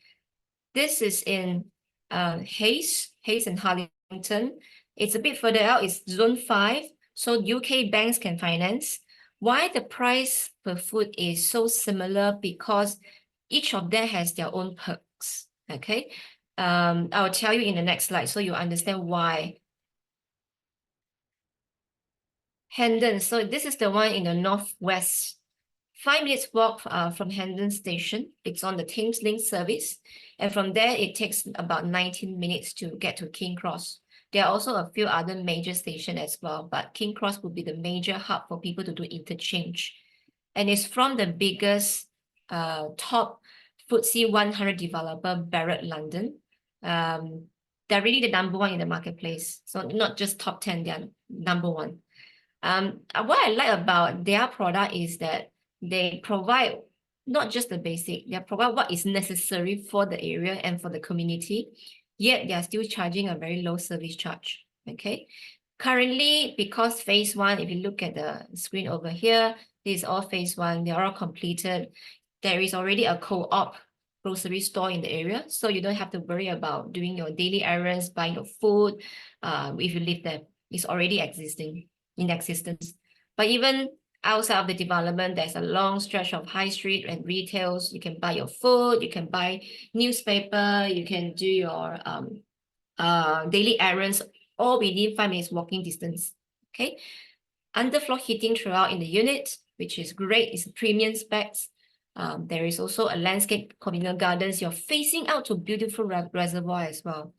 This is in Hayes and Harlington. It's a bit further out, it's zone 5. So UK banks can finance. Why the price per foot is so similar? Because each of them has their own perks. Okay. I'll tell you in the next slide so you understand why. Hendon, so this is the one in the northwest. 5 minutes walk from Hendon Station. It's on the Thames Link service. And from there, it takes about 19 minutes to get to King Cross. There are also a few other major stations as well, but King Cross would be the major hub for people to do interchange. And it's from the biggest top FTSE 100 developer, Barratt London. They're really the number one in the marketplace. So not just top 10, they're number one. What I like about their product is that they provide not just the basic, they provide what is necessary for the area and for the community, yet they are still charging a very low service charge. Okay. Currently, because phase 1, if you look at the screen over here, this is all phase 1, they are all completed. There is already a co-op grocery store in the area, so you don't have to worry about doing your daily errands, buying your food. If you live there, it's already in existence. But even outside of the development, there's a long stretch of high street and retails. You can buy your food, you can buy newspaper, you can do your daily errands, all within 5 minutes walking distance. Okay. Underfloor heating throughout in the unit, which is great. It's premium specs. There is also a landscape communal gardens. You're facing out to beautiful reservoir as well.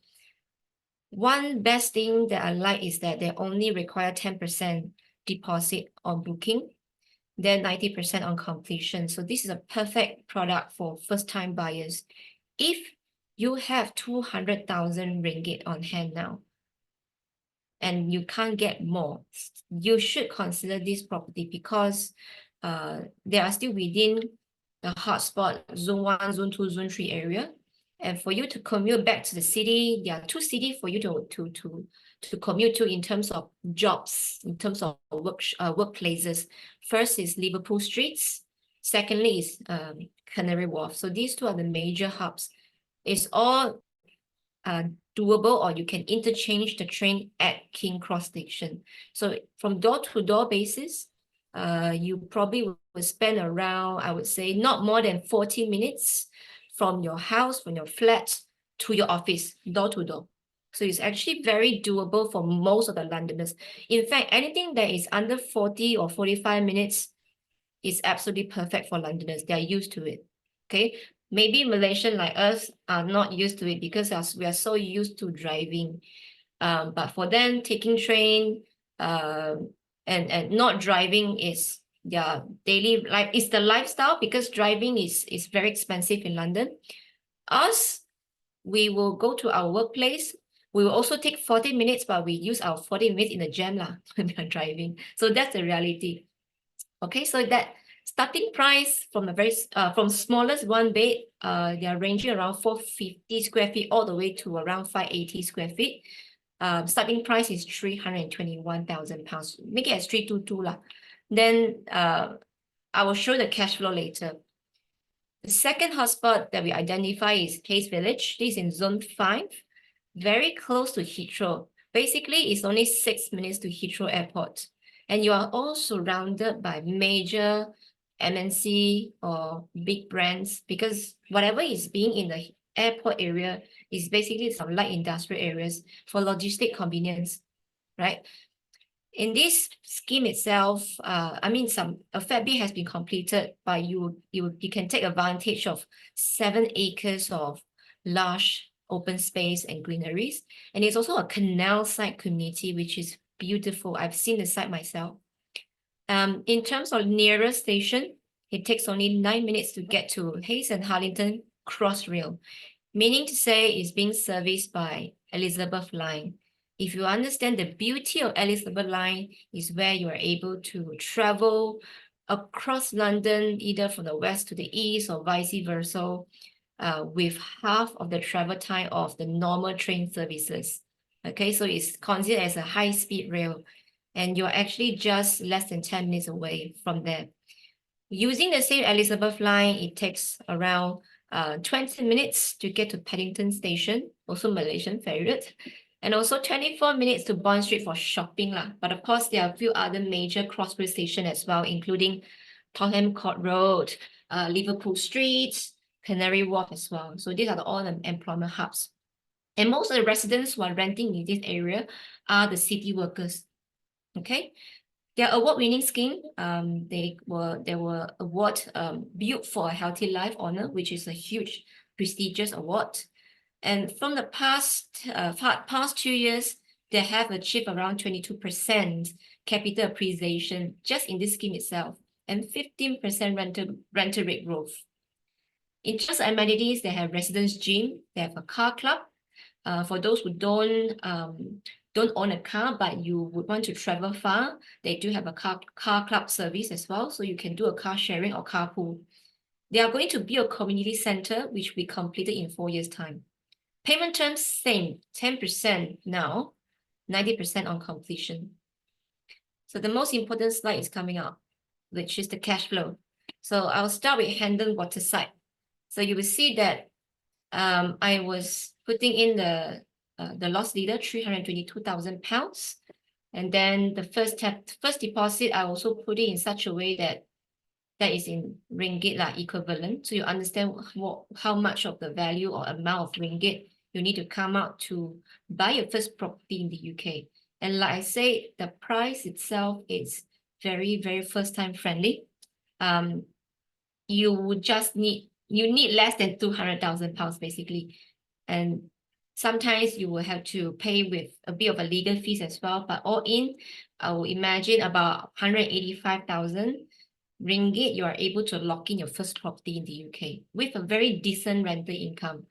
One best thing that I like is that they only require 10% deposit on booking, then 90% on completion. So this is a perfect product for first-time buyers. If you have 200,000 ringgit on hand now, and you can't get more, you should consider this property because they are still within the hotspot zone 1, zone 2, zone 3 area. And for you to commute back to the city, there are 2 cities for you to commute to in terms of jobs, in terms of workplaces. First is Liverpool Streets. Secondly is Canary Wharf. So these 2 are the major hubs. It's all doable, or you can interchange the train at King Cross Station. So from door-to-door basis, you probably will spend around, I would say, not more than 40 minutes from your house, from your flat to your office, door-to-door. So it's actually very doable for most of the Londoners. In fact, anything that is under 40 or 45 minutes is absolutely perfect for Londoners. They are used to it. Okay. Maybe Malaysian like us are not used to it because we are so used to driving. But for them, taking train and not driving is their daily life. It's the lifestyle because driving is very expensive in London. Us, we will go to our workplace. We will also take 40 minutes, but we use our 40 minutes in the jam when we are driving. So that's the reality. Okay, so that starting price from from smallest 1 bed, they are ranging around 450 square feet all the way to around 580 square feet. Starting price is £321,000. Make it as 322 lah. Then I will show the cash flow later. The second hotspot that we identify is Hayes Village. This is in zone 5, very close to Heathrow. Basically, it's only 6 minutes to Heathrow Airport. And you are all surrounded by major MNC or big brands because whatever is being in the airport area is basically some light industrial areas for logistic convenience, right? In this scheme itself, a fair bit has been completed, but you can take advantage of 7 acres of large open space and greeneries. And it's also a canal side community, which is beautiful. I've seen the site myself. In terms of nearest station, it takes only 9 minutes to get to Hayes and Harlington Crossrail, meaning to say it's being serviced by Elizabeth Line. If you understand the beauty of Elizabeth Line is where you are able to travel across London, either from the west to the east or vice versa, with half of the travel time of the normal train services. Okay, so it's considered as a high-speed rail, and you're actually just less than 10 minutes away from there. Using the same Elizabeth line, it takes around 20 minutes to get to Paddington Station, also Malaysian ferry route, and also 24 minutes to Bond Street for shopping lah. But of course, there are a few other major crossbridge stations as well, including Tottenham Court Road, Liverpool Street, Canary Wharf as well. So these are all the employment hubs. And most of the residents who are renting in this area are the city workers. Okay. Their award-winning scheme, they were award Built for a Healthy Life honor, which is a huge prestigious award. And from the past 2 years, they have achieved around 22% capital appreciation just in this scheme itself, and 15% rental rate growth. In terms of amenities, they have residence gym, they have a car club. For those who don't own a car, but you would want to travel far, they do have a car club service as well. So you can do a car sharing or carpool. They are going to be a community center, which will be completed in 4 years' time. Payment terms, same, 10% now, 90% on completion. So the most important slide is coming up, which is the cash flow. So I'll start with Hendon Waterside. So you will see that I was putting in the loss leader, £322,000. And then the first deposit, I also put it in such a way that is in ringgit equivalent. So you understand how much of the value or amount of ringgit you need to come out to buy your first property in the UK. And like I say, the price itself is very, very first time friendly. You would just need less than £200,000 basically. And sometimes you will have to pay with a bit of a legal fees as well, but all in, I will imagine about 185,000 ringgit, you are able to lock in your first property in the UK with a very decent rental income.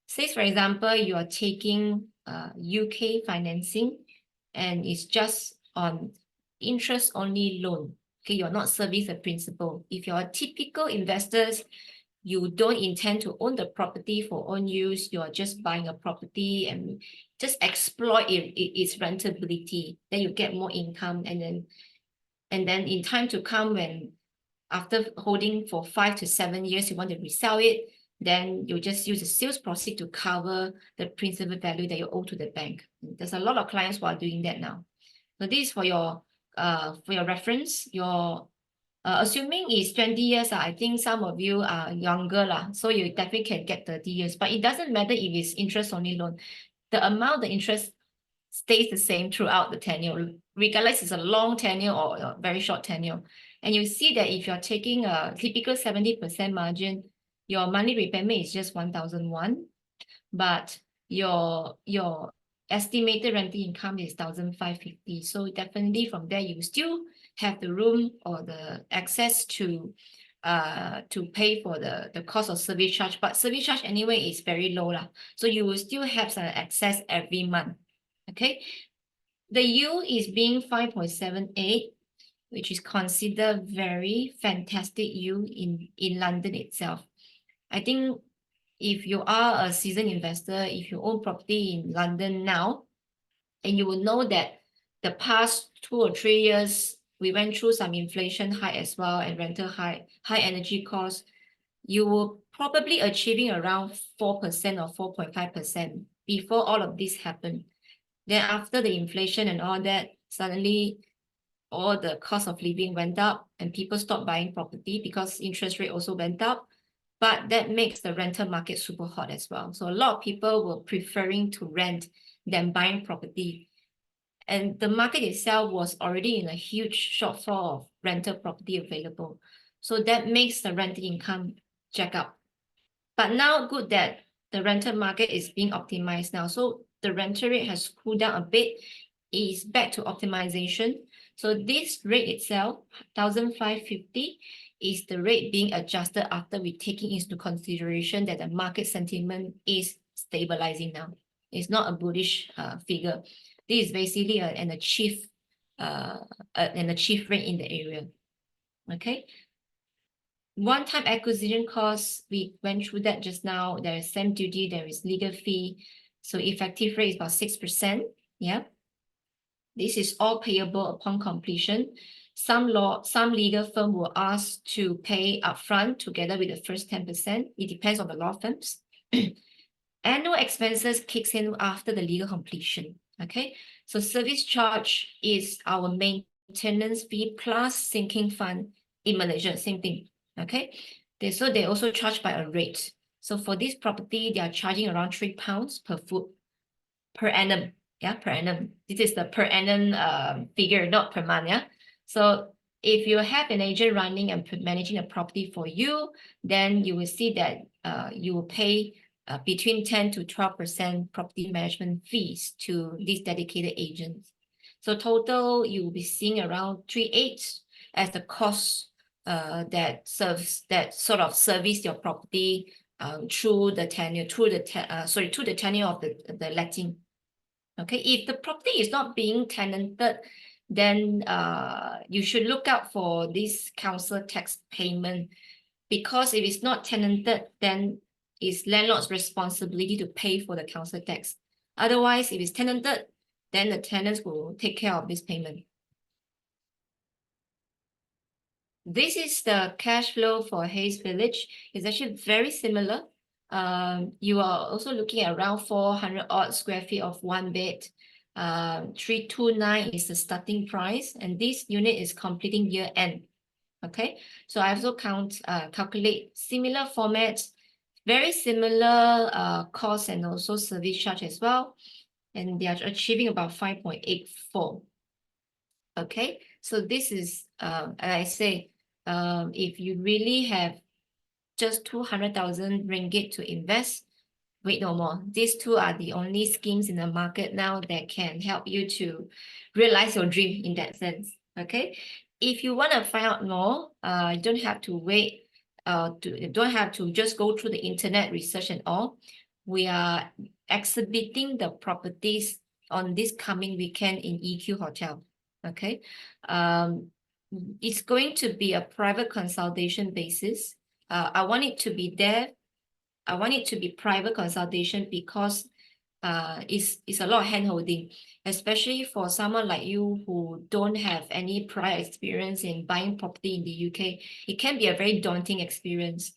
Say, for example, you are taking UK financing and it's just on interest-only loan. Okay, you're not service the principal. If you're a typical investors, you don't intend to own the property for own use, you're just buying a property and just exploit its rentability. Then you get more income, and then in time to come, when after holding for 5 to 7 years, you want to resell it, then you just use the sales proceed to cover the principal value that you owe to the bank. There's a lot of clients who are doing that now. So this is for your reference. Your assuming it's 20 years, I think some of you are younger, so you definitely can get 30 years. But it doesn't matter if it's interest-only loan. The amount, the interest stays the same throughout the tenure, regardless it's a long tenure or a very short tenure. And you see that if you're taking a typical 70% margin, your monthly repayment is just 1,001, but your estimated rental income is 1,550. So definitely from there, you still have the room or the access to pay for the cost of service charge. But service charge anyway is very low lah. So you will still have some access every month. Okay. The yield is being 5.78, which is considered very fantastic yield in London itself. I think if you are a seasoned investor, if you own property in London now, and you will know that the past 2 or 3 years, we went through some inflation high as well and rental high energy costs, you will probably achieving around 4% or 4.5% before all of this happened. Then after the inflation and all that, suddenly all the cost of living went up and people stopped buying property because interest rate also went up. But that makes the rental market super hot as well. So a lot of people were preferring to rent than buying property. And the market itself was already in a huge shortfall of rental property available. So that makes the rental income jack up. But now good that the rental market is being optimized now. So the rental rate has cooled down a bit. It is back to optimization. So this rate itself, 1,550, is the rate being adjusted after we taking into consideration that the market sentiment is stabilizing now. It's not a bullish figure. This is basically an achieved rate in the area. Okay. One-time acquisition costs, we went through that just now. There is stamp duty, there is legal fee. So effective rate is about 6%. Yeah. This is all payable upon completion. Some legal firm will ask to pay upfront together with the first 10%. It depends on the law firms. Annual expenses kicks in after the legal completion. Okay, so service charge is our maintenance fee plus sinking fund in Malaysia, same thing. Okay, they also charge by a rate. So for this property, they are charging around £3 per foot per annum. Yeah, per annum. This is the per annum figure, not per month. Yeah. So if you have an agent running and managing a property for you, then you will see that you will pay between 10 to 12% property management fees to these dedicated agents. So total, you will be seeing around 3.8 as the cost that sort of service your property through the tenure, through the tenure of the letting. Okay, if the property is not being tenanted, then you should look out for this council tax payment, because if it's not tenanted, then it's landlord's responsibility to pay for the council tax. Otherwise, if it's tenanted, then the tenants will take care of this payment. This is the cash flow for Hayes Village. It's actually very similar. You are also looking at around 400 odd square feet of one bed. 329 is the starting price, and this unit is completing year end. Okay, so I also calculate similar formats, very similar cost and also service charge as well, and they are achieving about 5.84. Okay, so this is as I say, if you really have just 200,000 ringgit to invest, wait no more. These two are the only schemes in the market now that can help you to realize your dream in that sense. Okay, if you want to find out more, you don't have to wait. You don't have to just go through the internet research and all. We are exhibiting the properties on this coming weekend in EQ Hotel. Okay, it's going to be a private consultation basis. I want it to be there. I want it to be private consultation because it's a lot of hand-holding, especially for someone like you who don't have any prior experience in buying property in the UK. It can be a very daunting experience.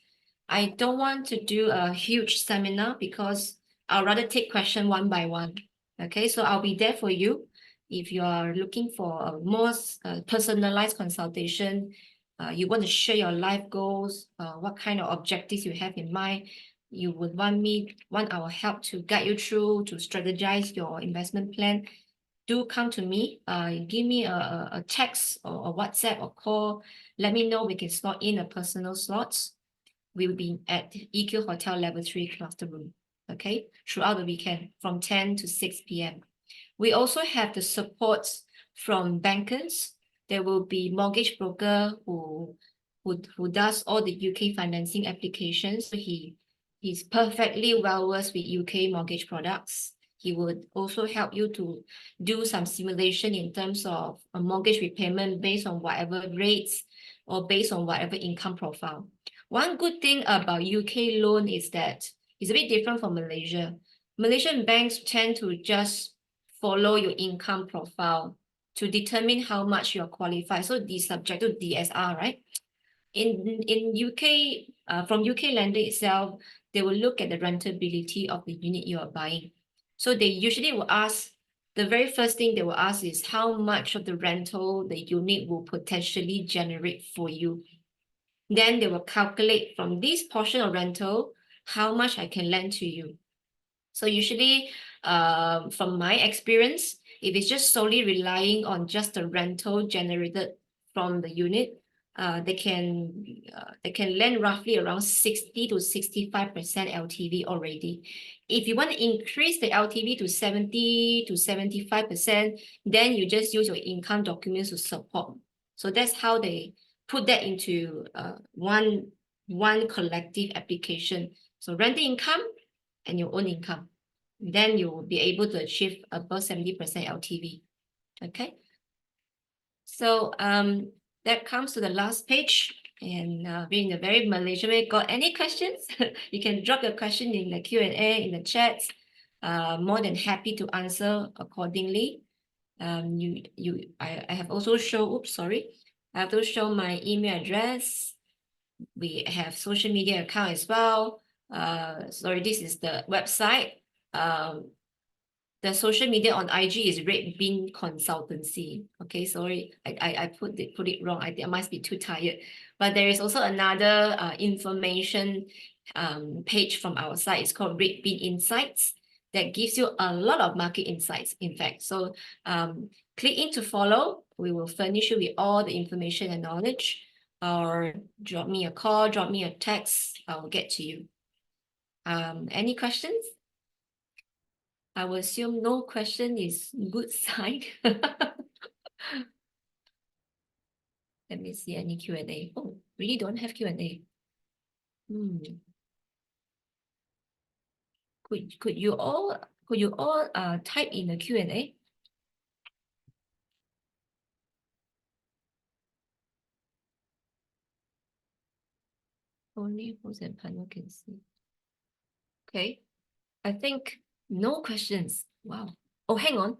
I don't want to do a huge seminar because I'll rather take question one by one. Okay, so I'll be there for you. If you are looking for a more personalized consultation, you want to share your life goals, what kind of objectives you have in mind, you would want our help to guide you through to strategize your investment plan, do come to me. Give me a text or a WhatsApp or call. Let me know. We can slot in a personal slots. We will be at EQ Hotel Level 3 Cluster Room. Okay, throughout the weekend from 10 to 6 p.m. We also have the support from bankers. There will be mortgage broker who does all the UK financing applications. So he's perfectly well versed with UK mortgage products. He would also help you to do some simulation in terms of a mortgage repayment based on whatever rates or based on whatever income profile. One good thing about UK loan is that it's a bit different from Malaysia. Malaysian banks tend to just follow your income profile to determine how much you're qualified. So the subject to DSR, right? In UK, from UK lender itself, they will look at the rentability of the unit you are buying. So they usually will ask, the very first thing they will ask is how much of the rental the unit will potentially generate for you. Then they will calculate from this portion of rental, how much I can lend to you. So usually, from my experience, if it's just solely relying on just the rental generated from the unit, they can lend roughly around 60 to 65% LTV already. If you want to increase the LTV to 70 to 75%, then you just use your income documents to support. So that's how they put that into one collective application. So rental income and your own income. Then you will be able to achieve above 70% LTV. Okay. So that comes to the last page. And being a very Malaysian way, got any questions? You can drop your question in the Q&A, in the chats. More than happy to answer accordingly. I have also shown, oops, sorry. I have also shown my email address. We have social media account as well. Sorry, this is the website. The social media on IG is Red Bean Consultancy. Okay, sorry, I put it wrong. I think I must be too tired. But there is also another information page from our site. It's called Red Bean Insights that gives you a lot of market insights, in fact. So click in to follow. We will furnish you with all the information and knowledge, or drop me a call, drop me a text. I will get to you. Any questions? I will assume no question is good sign. Let me see any Q&A. Oh, really don't have Q&A. Could you all type in the Q&A? Only host and panel can see. Okay. I think no questions. Wow. Oh, hang on.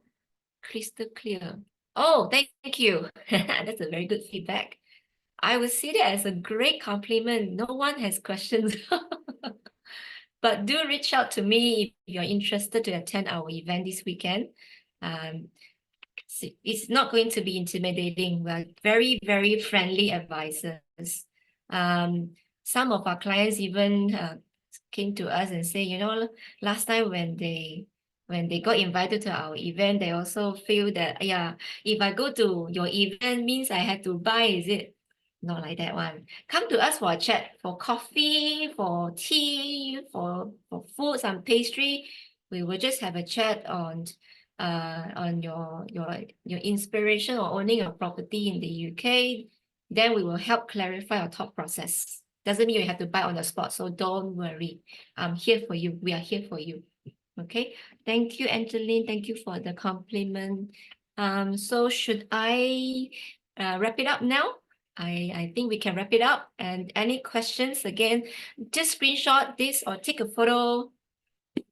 Crystal clear. Oh, thank you. That's a very good feedback. I would see that as a great compliment. No one has questions. But do reach out to me if you're interested to attend our event this weekend. It's not going to be intimidating. We're very, very friendly advisors. Some of our clients even came to us and say, last time when they got invited to our event, they also feel that, yeah, if I go to your event means I have to buy, is it? Not like that one. Come to us for a chat, for coffee, for tea, for food, some pastry. We will just have a chat on your inspiration or owning a property in the UK. Then we will help clarify your thought process. Doesn't mean you have to buy on the spot, so don't worry. I'm here for you. We are here for you. Okay. Thank you, Angeline. Thank you for the compliment. So should I wrap it up now? I think we can wrap it up. And any questions, again, just screenshot this or take a photo.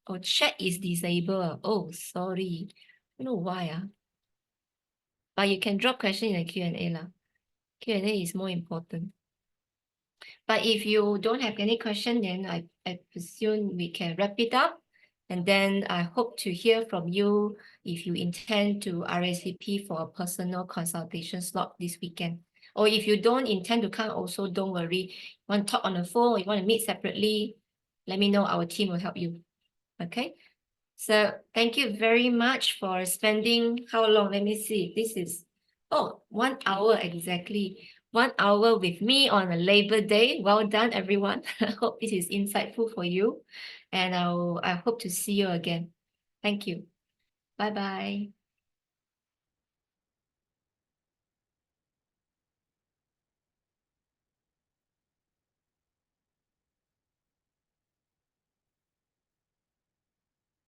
Oh, chat is disabled. Oh, sorry. I don't know why. But you can drop question in the Q&A lah. Q&A is more important. But if you don't have any question, then I presume we can wrap it up. And then I hope to hear from you if you intend to RSVP for a personal consultation slot this weekend. Or if you don't intend to come, also don't worry. You want to talk on the phone or you want to meet separately, let me know. Our team will help you. Okay. So thank you very much for spending how long? Let me see. This is 1 hour exactly. 1 hour with me on a Labor Day. Well done, everyone. I hope this is insightful for you. And I hope to see you again. Thank you. Bye-bye.